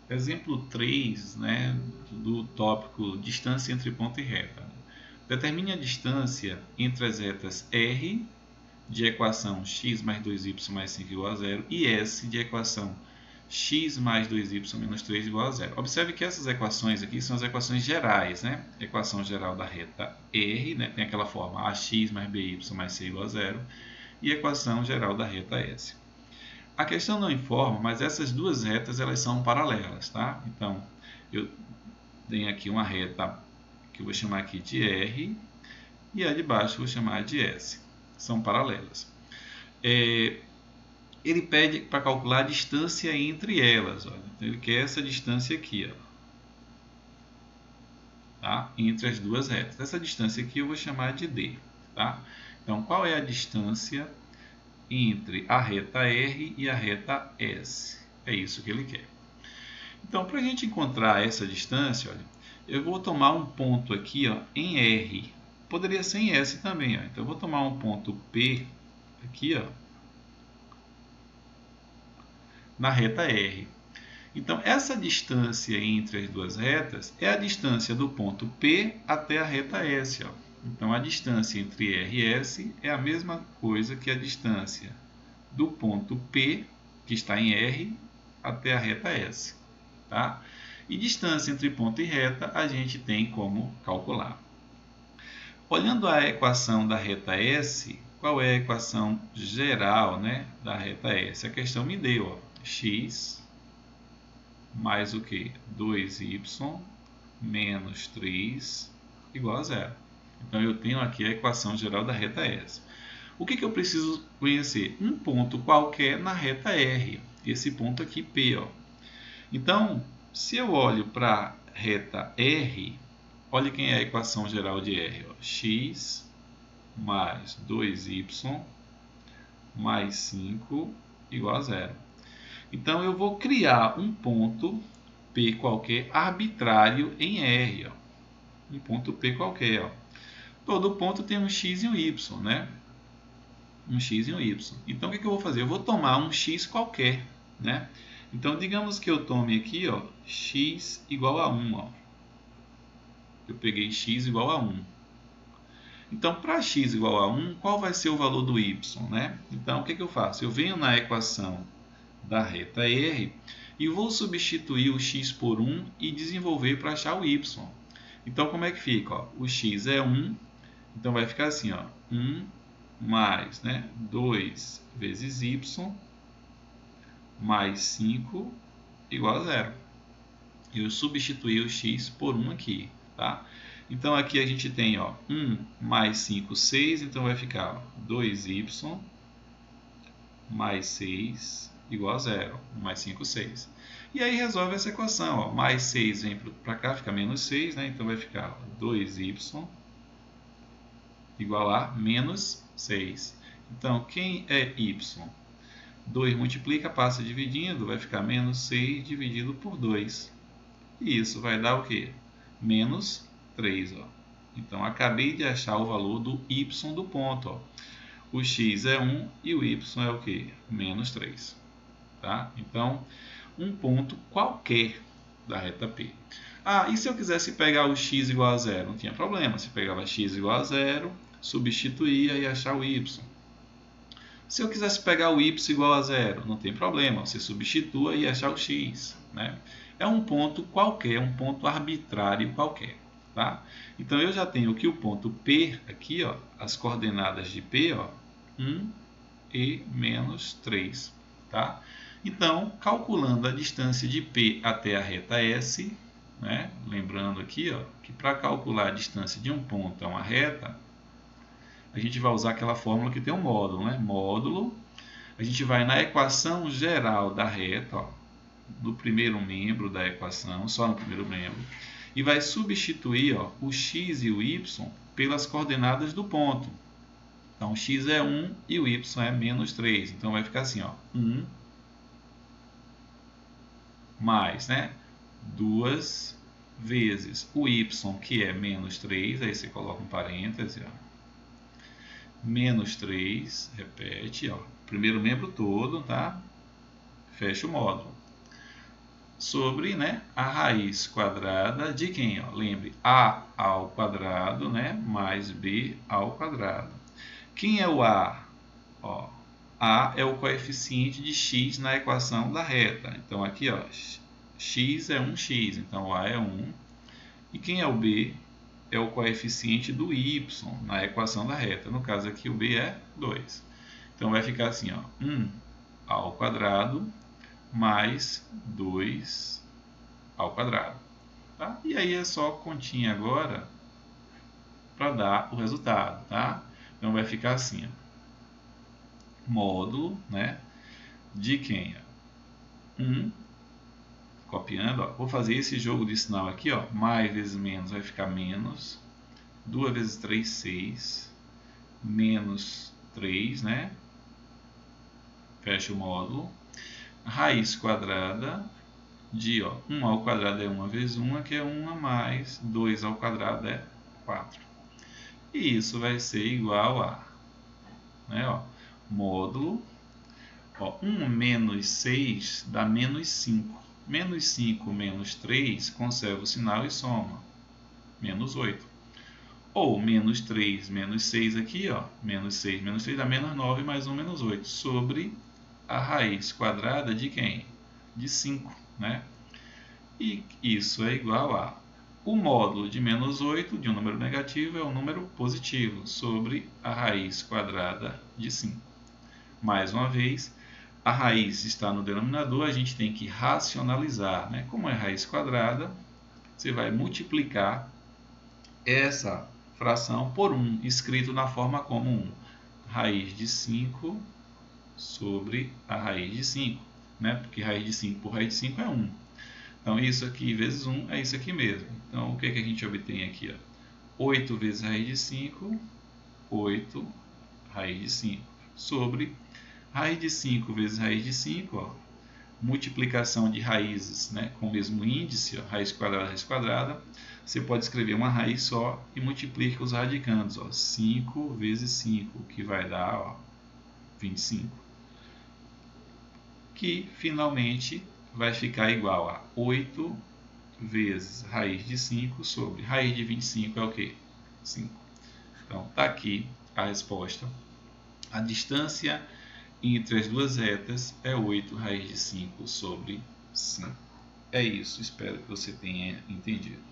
Exemplo 3, né, do tópico distância entre ponto e reta. Determine a distância entre as retas R de equação x mais 2y mais 5 igual a zero e S de equação x mais 2y menos 3 igual a zero. Observe que essas equações aqui são as equações gerais, né? Equação geral da reta R, né? Tem aquela forma ax mais by mais c igual a zero, e equação geral da reta S. A questão não informa, mas essas duas retas elas são paralelas, tá? Então, eu tenho aqui uma reta que eu vou chamar aqui de R e a de baixo eu vou chamar de S. São paralelas. Ele pede para calcular a distância entre elas. Olha. Então, ele quer essa distância aqui, ó, tá? Entre as duas retas. Essa distância aqui eu vou chamar de D. Tá? Então, qual é a distância entre a reta R e a reta S? É isso que ele quer. Então, para a gente encontrar essa distância, olha, eu vou tomar um ponto aqui, ó, em R. Poderia ser em S também. Ó. Então, eu vou tomar um ponto P aqui, ó, na reta R. Então, essa distância entre as duas retas é a distância do ponto P até a reta S. Ó. Então, a distância entre R e S é a mesma coisa que a distância do ponto P, que está em R, até a reta S. Tá? E distância entre ponto e reta a gente tem como calcular. Olhando a equação da reta S, qual é a equação geral, né, da reta S? A questão me deu, ó, x mais o que? 2y menos 3 igual a zero. Então, eu tenho aqui a equação geral da reta S. O que eu preciso conhecer? Um ponto qualquer na reta R. Esse ponto aqui, P. Ó. Então, se eu olho para a reta R, olha quem é a equação geral de R. Ó. X mais 2y mais 5 igual a zero. Então, eu vou criar um ponto P qualquer arbitrário em R. Ó. Um ponto P qualquer. Ó. Todo ponto tem um x e um y, né? Um x e um y. Então, o que eu vou fazer? Eu vou tomar um x qualquer, né? Então, digamos que eu tome aqui, ó, x igual a 1. Ó. Eu peguei x igual a 1. Então, para x igual a 1, qual vai ser o valor do y? Né? Então, o que eu faço? Eu venho na equação da reta R e vou substituir o x por 1 e desenvolver para achar o y. Então, como é que fica? Ó? O x é 1, então vai ficar assim, ó, 1 mais, né, 2 vezes y mais 5 igual a zero. Eu substituí o x por 1 aqui, tá? Então, aqui a gente tem, ó, 1 mais 5, 6, então vai ficar ó, 2y mais 6 igual a zero. 1 mais 5, 6. E aí resolve essa equação, ó, mais 6 vem para cá, fica menos 6, né? Então vai ficar ó, 2y igual a menos 6. Então, quem é y? 2 multiplica, passa dividindo, vai ficar menos 6 dividido por 2. E isso vai dar o quê? Menos 3. Ó. Então, acabei de achar o valor do y do ponto. Ó. O x é 1 e o y é o quê? Menos 3. Tá? Então, um ponto qualquer da reta P. Ah, e se eu quisesse pegar o x igual a zero? Não tinha problema. Se pegava x igual a zero, substituía e achar o y. Se eu quisesse pegar o y igual a zero, não tem problema, você substitua e achar o x. Né? É um ponto qualquer, um ponto arbitrário qualquer. Tá? Então, eu já tenho aqui o ponto P, aqui, ó, as coordenadas de P, ó, 1 e menos 3. Tá? Então, calculando a distância de P até a reta S, né? Lembrando aqui ó, que para calcular a distância de um ponto a uma reta, a gente vai usar aquela fórmula que tem um módulo. Né? Módulo, a gente vai na equação geral da reta, ó, no primeiro membro da equação, só no primeiro membro, e vai substituir ó, o x e o y pelas coordenadas do ponto. Então, o x é 1 e o y é menos 3. Então, vai ficar assim, ó, 1 mais, né, 2 vezes o y, que é menos 3, aí você coloca um parêntese, ó, menos 3, repete, ó, primeiro membro todo, tá? Fecha o módulo. sobre, né, a raiz quadrada de quem? Ó? Lembre, a ao quadrado, né, mais b ao quadrado. Quem é o a? Ó, a é o coeficiente de x na equação da reta. Então, aqui, ó, x é 1x, então a é 1. E quem é o b? É o coeficiente do y na equação da reta. No caso aqui, o b é 2. Então, vai ficar assim, ó, 1 ao quadrado mais 2 ao quadrado. Tá? E aí é só continha agora para dar o resultado. Tá? Então, vai ficar assim, ó, módulo, né, de quem? 1, copiando, ó, vou fazer esse jogo de sinal aqui, ó, mais vezes menos vai ficar menos, 2 vezes 3, 6, menos 3, né, fecha o módulo, raiz quadrada de, ó, 1 ao quadrado é 1 vezes 1, que é 1 mais 2 ao quadrado é 4. E isso vai ser igual a, né, ó, módulo, ó, 1 menos 6 dá menos 5. Menos 5 menos 3, conserva o sinal e soma. Menos 8. Ou menos 3 menos 6 aqui, ó, menos 6 menos 3 dá menos 9, mais 1 menos 8. Sobre a raiz quadrada de quem? De 5, né? E isso é igual a, o módulo de menos 8 de um número negativo é um número positivo, sobre a raiz quadrada de 5. Mais uma vez, a raiz está no denominador, a gente tem que racionalizar, né? Como é raiz quadrada, você vai multiplicar essa fração por 1, escrito na forma como 1. Raiz de 5 sobre a raiz de 5, né? Porque raiz de 5 por raiz de 5 é 1. Então, isso aqui vezes 1 é isso aqui mesmo. Então, o que, que a gente obtém aqui? Ó? 8 vezes raiz de 5, 8 raiz de 5, sobre raiz de 5 vezes raiz de 5, ó, multiplicação de raízes, né, com o mesmo índice, ó, raiz quadrada, você pode escrever uma raiz só e multiplica os radicandos, ó, 5 vezes 5, que vai dar, ó, 25. Que finalmente vai ficar igual a 8 vezes raiz de 5 sobre raiz de 25 é o quê? 5. Então, está aqui a resposta. A distância entre as duas retas é 8 raiz de 5 sobre 5. É isso, espero que você tenha entendido.